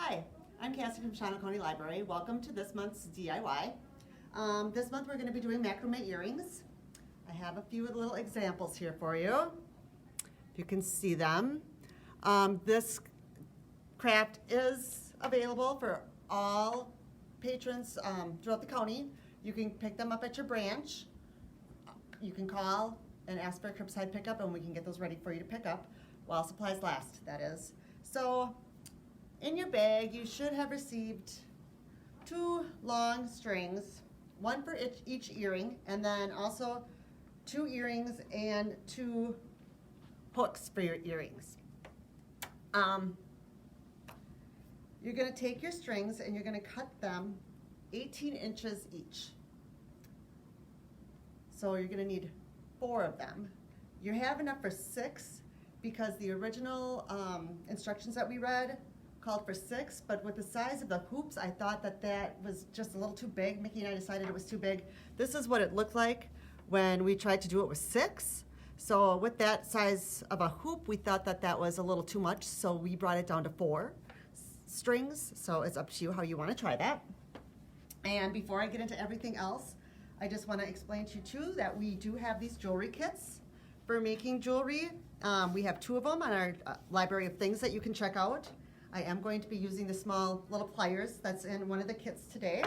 Hi, I'm Cassie from Shawano County Library. Welcome to this month's DIY. This month we're going to be doing macrame earrings. I have a few little examples here for you, if you can see them. This craft is available for all patrons throughout the county. You can pick them up at your branch. You can call and ask for a curbside pickup and we can get those ready for you to pick up while supplies last, that is. So in your bag you should have received 2 long strings, one for each earring, and then also 2 earrings and 2 hooks for your earrings. You're going to take your strings and you're going to cut them 18 inches each. So you're going to need 4 of them. You have enough for 6 because the original instructions that we read called for 6, but with the size of the hoops, I thought that was just a little too big. Mickey and I decided it was too big. This is what it looked like when we tried to do it with 6. So with that size of a hoop, we thought that was a little too much, so we brought it down to 4 strings. So it's up to you how you want to try that. And before I get into everything else, I just want to explain to you too that we do have these jewelry kits for making jewelry. We have 2 of them on our library of things that you can check out. I am going to be using the small little pliers that's in one of the kits today.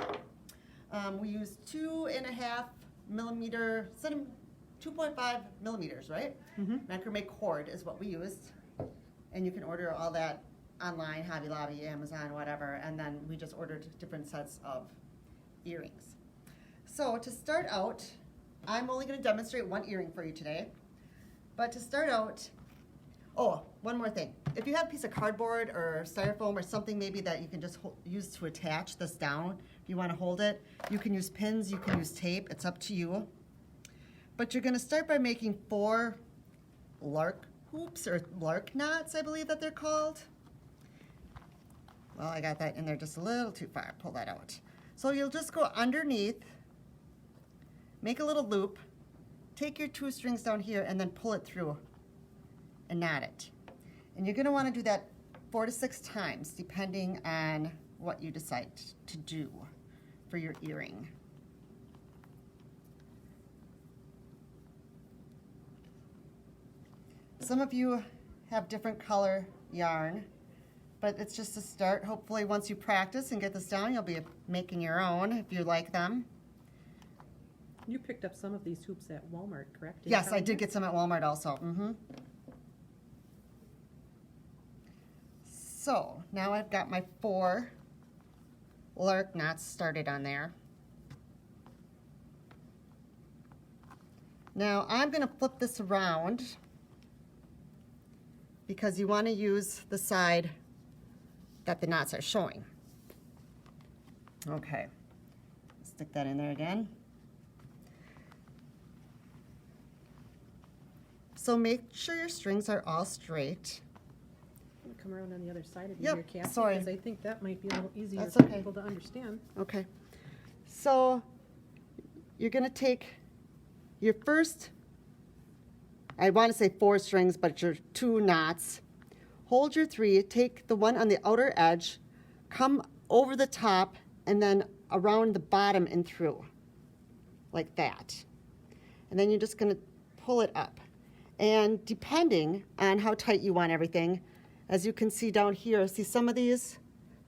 We use 2.5 millimeter, 2.5 millimeters, right? Macrame cord is what we used. And you can order all that online, Hobby Lobby, Amazon, whatever. And then we just ordered different sets of earrings. So to start out, I'm only going to demonstrate 1 earring for you today. But to start out, oh, one more thing. If you have a piece of cardboard or styrofoam or something maybe that you can just use to attach this down, if you want to hold it, you can use pins, you can use tape, it's up to you. But you're going to start by making 4 lark hoops or lark knots, I believe that they're called. Well, I got that in there just a little too far. Pull that out. So you'll just go underneath, make a little loop, take your 2 strings down here and then pull it through and knot it. And you're going to want to do that 4 to 6 times depending on what you decide to do for your earring. Some of you have different color yarn, but it's just a start. Hopefully once you practice and get this down, you'll be making your own if you like them. You picked up some of these hoops at Walmart, correct? Yes, I did get some at Walmart also. So now I've got my 4 lark knots started on there. Now I'm going to flip this around because you want to use the side that the knots are showing. Okay, stick that in there again. So make sure your strings are all straight. I'm going to come around on the other side of you Yep, here, Cassie, sorry. because I think that might be a little easier That's for okay. people to understand. Okay, so you're going to take your first, I want to say 4 strings, but your 2 knots. Hold your 3, take the one on the outer edge, come over the top, and then around the bottom and through, like that. And then you're just going to pull it up. And depending on how tight you want everything, as you can see down here, see some of these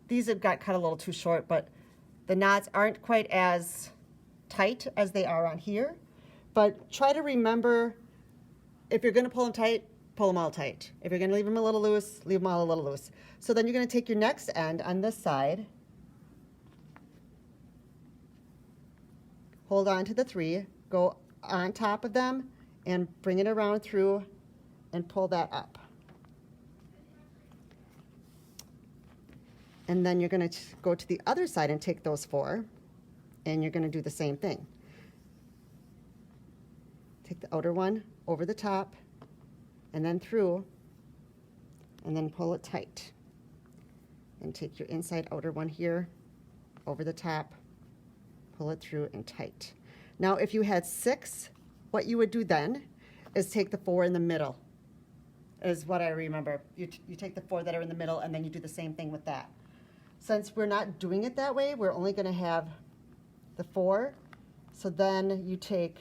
have got cut a little too short, but the knots aren't quite as tight as they are on here. But try to remember, if you're going to pull them tight, pull them all tight. If you're going to leave them a little loose, leave them all a little loose. So then you're going to take your next end on this side, hold on to the 3, go on top of them, and bring it around through and pull that up. And then you're going to go to the other side and take those 4, and you're going to do the same thing. Take the outer one over the top, and then through, and then pull it tight. And take your inside outer one here, over the top, pull it through and tight. Now if you had 6, what you would do then is take the 4 in the middle is what I remember. You take the 4 that are in the middle and then you do the same thing with that. since we're not doing it that way, we're only going to have the 4. So then you take,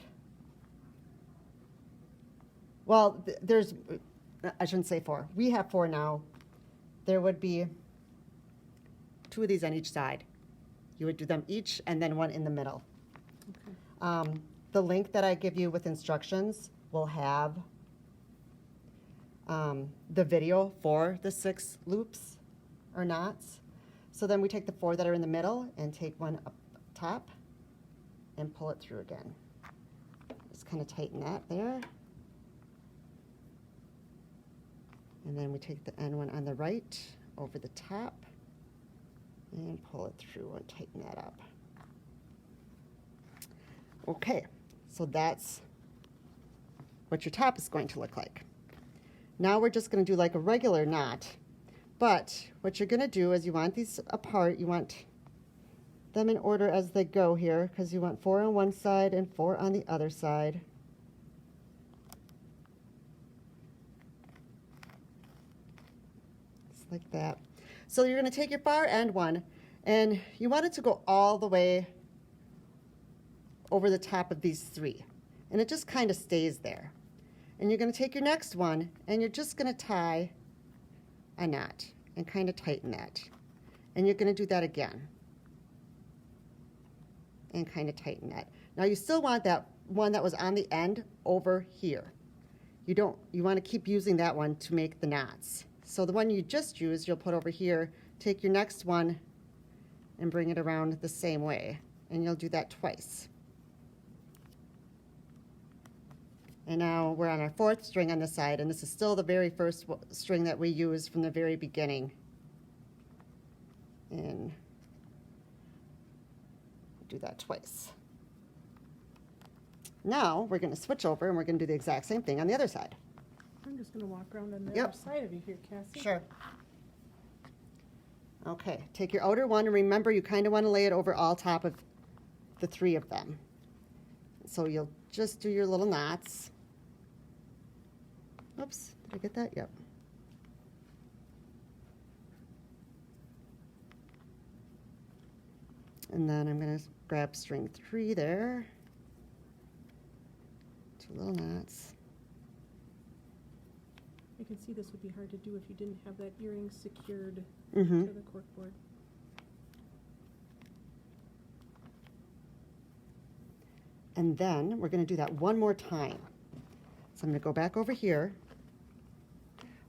well, there's, I shouldn't say 4. We have 4 now. There would be 2 of these on each side. You would do them each and then 1 in the middle. Okay. The link that I give you with instructions will have the video for the 6 loops or knots. So then we take the 4 that are in the middle and take 1 up top and pull it through again. Just kind of tighten that there. And then we take the end one on the right over the top and pull it through and tighten that up. Okay, so that's what your top is going to look like. Now we're just going to do like a regular knot, but what you're going to do is you want these apart, you want them in order as they go here, because you want 4 on one side and 4 on the other side. Just like that. So you're going to take your far end one, and you want it to go all the way over the top of these 3, and it just kind of stays there. And you're going to take your next one and you're just going to tie a knot and kind of tighten that, and you're going to do that again and kind of tighten that. Now you still want that one that was on the end over here. You want to keep using that one to make the knots. So the one you just used, you'll put over here, take your next one and bring it around the same way, and you'll do that twice. And now we're on our 4th string on this side, and this is still the very first string that we used from the very beginning. And do that twice. Now we're going to switch over and we're going to do the exact same thing on the other side. I'm just going to walk around on the Yep. other side of you here, Cassie. Sure. Okay, take your outer one, and remember you kind of want to lay it over all top of the 3 of them. So you'll just do your little knots. Oops, did I get that? Yep. And then I'm going to grab string 3 there. 2 little knots. I can see this would be hard to do if you didn't have that earring secured Mm-hmm. to the corkboard. And then we're going to do that one more time. So I'm going to go back over here.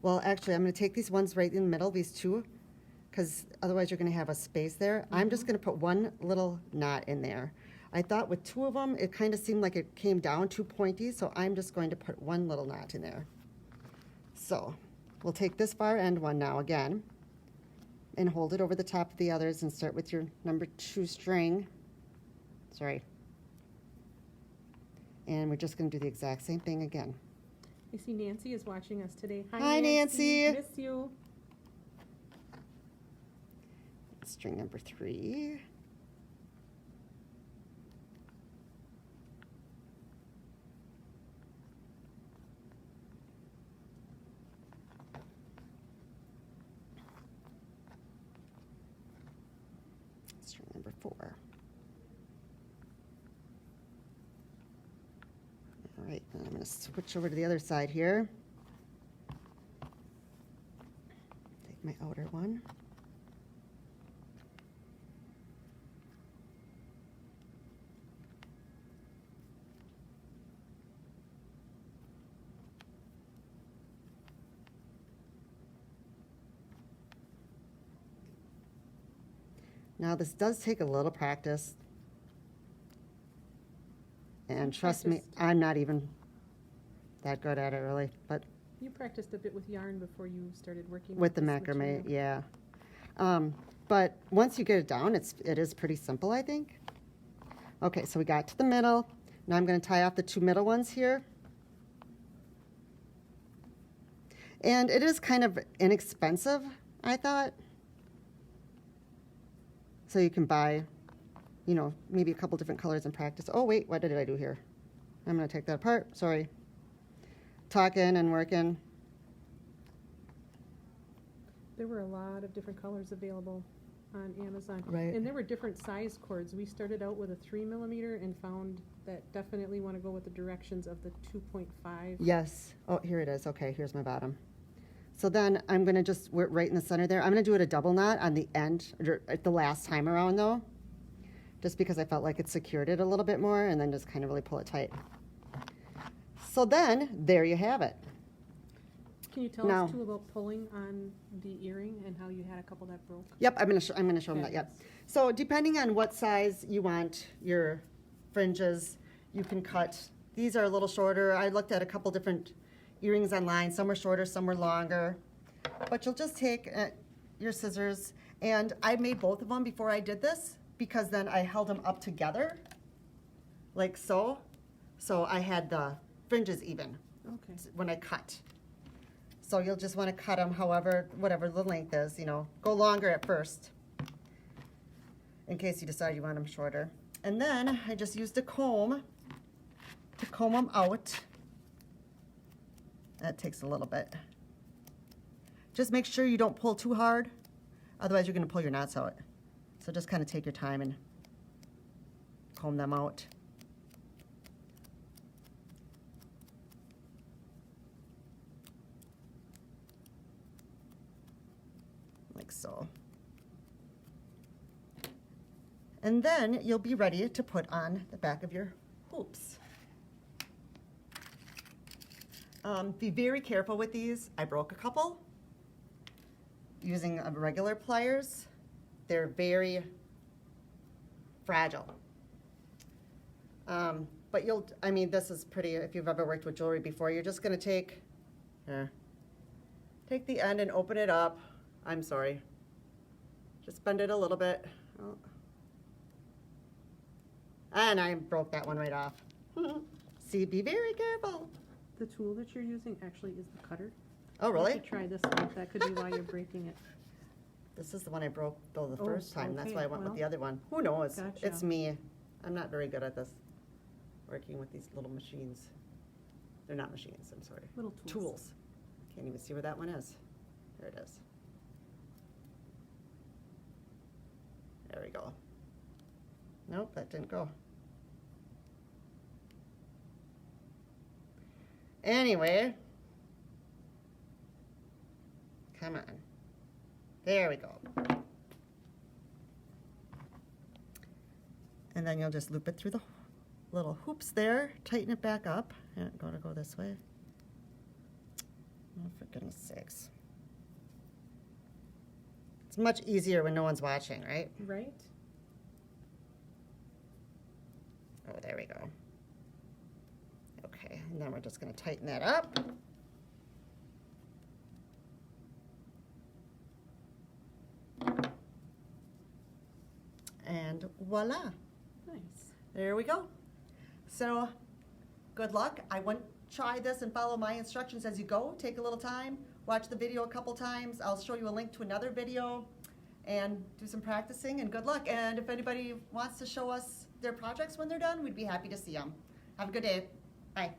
Well, actually, I'm going to take these ones right in the middle, these 2, because otherwise you're going to have a space there. I'm just going to put 1 little knot in there. I thought with 2 of them, it kind of seemed like it came down too pointy, so I'm just going to put 1 little knot in there. So we'll take this far end one now again and hold it over the top of the others and start with your number 2 string. Sorry. And we're just going to do the exact same thing again. I see Nancy is watching us today. Hi, Nancy. Miss you. String number 3. String number 4. All right, and I'm going to switch over to the other side here. Take my outer one. Now this does take a little practice. And trust me, practiced. I'm not even that good at it really, but You practiced a bit with yarn before you started working with the this macrame, material. yeah. But once you get it down, it is pretty simple, I think. Okay, so we got to the middle. Now I'm going to tie off the 2 middle ones here. And it is kind of inexpensive, I thought. So you can buy, you know, maybe a couple different colors and practice. Oh, wait, what did I do here? I'm going to take that apart. Sorry. Talking and working. There were a lot of different colors available. on Amazon. Right. And there were different size cords. We started out with a 3 millimeter and found that definitely want to go with the directions of the 2.5. Yes. Oh, here it is. Okay, here's my bottom. So then I'm going to just, we're right in the center there. I'm going to do it a double knot on the end, or at the last time around though, just because I felt like it secured it a little bit more, and then just kind of really pull it tight. So then, there you have it. Can you tell Now- us too about pulling on the earring and how you had a couple that broke? Yep, I'm going to show them that. Okay. Yep. So depending on what size you want your fringes, you can cut. These are a little shorter. I looked at a couple different earrings online. Some were shorter, some were longer. But you'll just take your scissors, and I made both of them before I did this because then I held them up together, like so. So I had the fringes even Okay. when I cut. So you'll just want to cut them however, whatever the length is, you know. Go longer at first in case you decide you want them shorter. And then I just used a comb to comb them out. That takes a little bit. Just make sure you don't pull too hard, otherwise you're going to pull your knots out. So just kind of take your time and comb them out. Like so. And then you'll be ready to put on the back of your hoops. Be very careful with these. I broke a couple using regular pliers. They're very fragile. But I mean, this is pretty, if you've ever worked with jewelry before, you're just gonna take the end and open it up. I'm sorry. Just bend it a little bit. Oh. And I broke that one right off. See, be very careful. The tool that you're using actually is the cutter. Oh, You really? should try this one. That could be why you're breaking it. This is the one I broke though the Oh, first time. That's why I okay, went with well, the other one. Who knows? gotcha. It's me. I'm not very good at this. Working with these little machines. They're not machines, I'm sorry. Little tools. Tools. Can't even see where that one is. There it is. There we go. Nope, that didn't go. Anyway. Come on. There we go. And then you'll just loop it through the little hoops there, tighten it back up. And gotta go this way. Oh, for goodness sakes. It's much easier when no one's watching, right? Right? Oh, there we go. Okay, and then we're just gonna tighten that up. And voila. Nice. There we go. So, good luck. I wouldn't try this and follow my instructions as you go. Take a little time, watch the video a couple times. I'll show you a link to another video and do some practicing, and good luck. And if anybody wants to show us their projects when they're done, we'd be happy to see them. Have a good day. Bye.